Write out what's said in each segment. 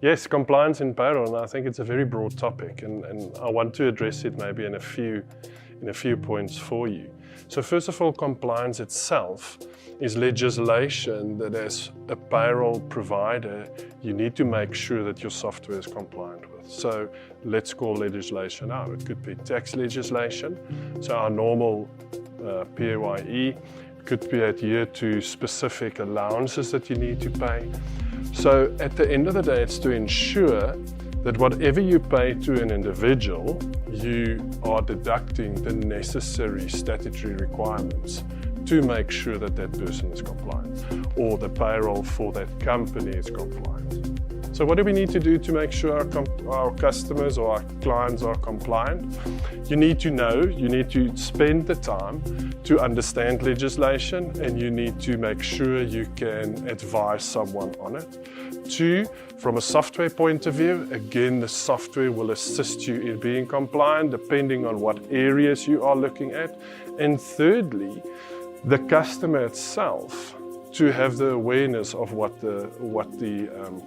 Yes, compliance in payroll, and I think it's a very broad topic, and I want to address it maybe in a few points for you. So first of all, compliance itself is legislation that as a payroll provider, you need to make sure that your software is compliant with. So let's call legislation out. It could be tax legislation, so our normal PAYE, could be adhered to specific allowances that you need to pay. So at the end of the day, it's to ensure that whatever you pay to an individual, you are deducting the necessary statutory requirements to make sure that that person is compliant, or the payroll for that company is compliant. So what do we need to do to make sure our customers or our clients are compliant? You need to know, you need to spend the time to understand legislation, and you need to make sure you can advise someone on it. 2, from a software point of view, again, the software will assist you in being compliant depending on what areas you are looking at. And thirdly, the customer itself to have the awareness of what the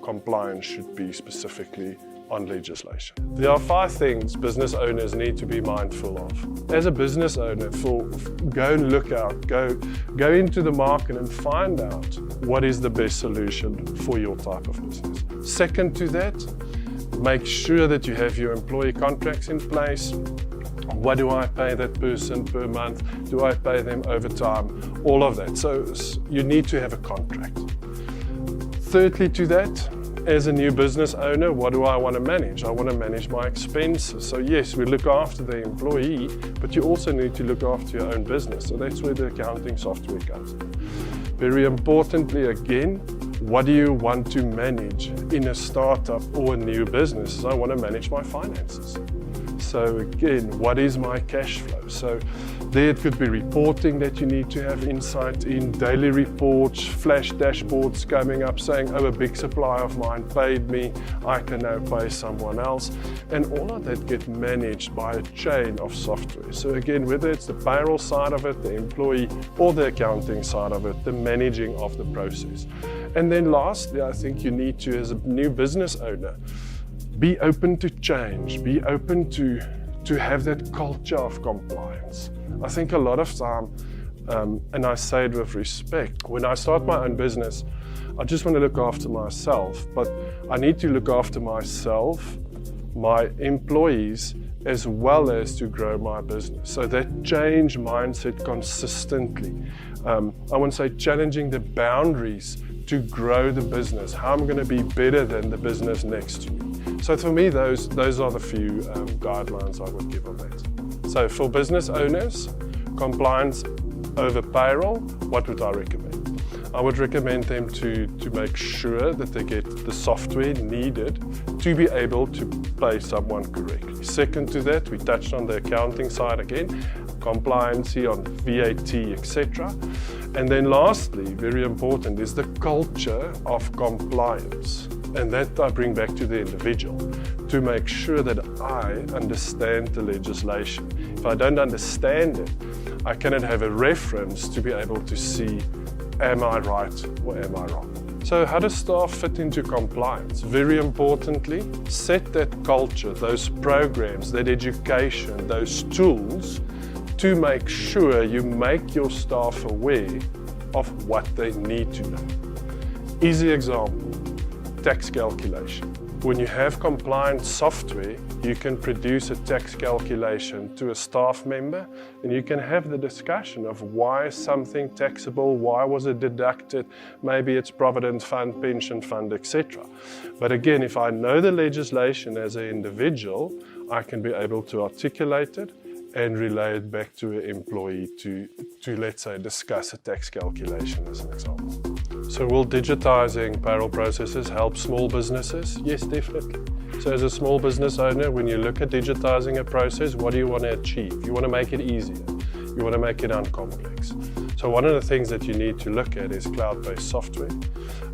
compliance should be specifically on legislation. There are 5 things business owners need to be mindful of. As a business owner, go and look out, go into the market and find out what is the best solution for your type of business. Second to that, make sure that you have your employee contracts in place. What do I pay that person per month? Do I pay them overtime? All of that. So you need to have a contract. Thirdly to that, as a new business owner, what do I want to manage? I want to manage my expenses. So yes, we look after the employee, but you also need to look after your own business. So that's where the accounting software comes in. Very importantly, again, what do you want to manage in a startup or a new business? So I want to manage my finances. So again, what is my cash flow? So there it could be reporting that you need to have insight in, daily reports, flash dashboards coming up saying, oh, a big supplier of mine paid me, I can now pay someone else. And all of that get managed by a chain of software. So again, whether it's the payroll side of it, the employee, or the accounting side of it, the managing of the process. And then lastly, I think you need to, as a new business owner, be open to change, be open to have that culture of compliance. I think a lot of time, and I say it with respect, when I start my own business, I just want to look after myself, but I need to look after myself, my employees, as well as to grow my business. So that change mindset consistently. I want to say challenging the boundaries to grow the business, how I'm going to be better than the business next to me. So for me, those are the few guidelines I would give on that. So for business owners, compliance over payroll, what would I recommend? I would recommend them to make sure that they get the software needed to be able to pay someone correctly. Second to that, we touched on the accounting side again, compliancy on VAT, etc. And then lastly, very important, is the culture of compliance. And that I bring back to the individual, to make sure that I understand the legislation. If I don't understand it, I cannot have a reference to be able to see, am I right or am I wrong? So how does staff fit into compliance? Very importantly, set that culture, those programs, that education, those tools, to make sure you make your staff aware of what they need to know. Easy example, tax calculation. When you have compliant software, you can produce a tax calculation to a staff member, and you can have the discussion of why is something taxable, why was it deducted, maybe it's provident fund, pension fund, etc. But again, if I know the legislation as an individual, I can be able to articulate it and relay it back to an employee to let's say, discuss a tax calculation as an example. So will digitizing payroll processes help small businesses? Yes, definitely. So as a small business owner, when you look at digitizing a process, what do you want to achieve? You want to make it easier. You want to make it uncomplex. So one of the things that you need to look at is cloud-based software.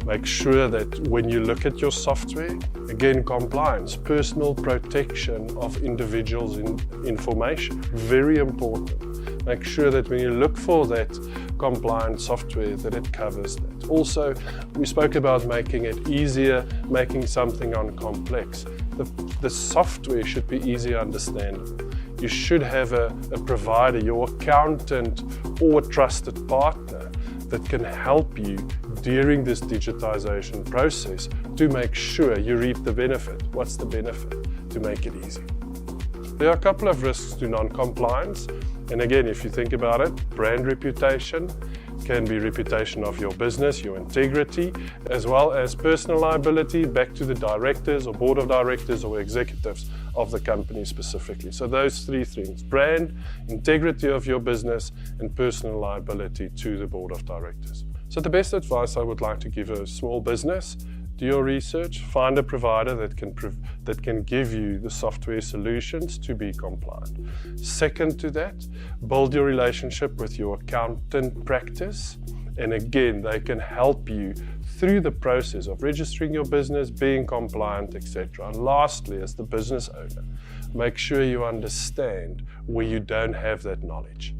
Make sure that when you look at your software, again, compliance, personal protection of individuals' information, very important. Make sure that when you look for that compliant software, that it covers that. Also, we spoke about making it easier, making something uncomplex. The software should be easy understandable. You should have a provider, your accountant or trusted partner that can help you during this digitization process to make sure you reap the benefit. What's the benefit? To make it easy. There are a couple of risks to non-compliance. And again, if you think about it, brand reputation can be reputation of your business, your integrity, as well as personal liability back to the directors or board of directors or executives of the company specifically. So those three things: brand, integrity of your business, and personal liability to the board of directors. So the best advice I would like to give a small business: do your research, find a provider that can give you the software solutions to be compliant. Second to that, build your relationship with your accountant practice. And again, they can help you through the process of registering your business, being compliant, etc. And lastly, as the business owner, make sure you understand where you don't have that knowledge.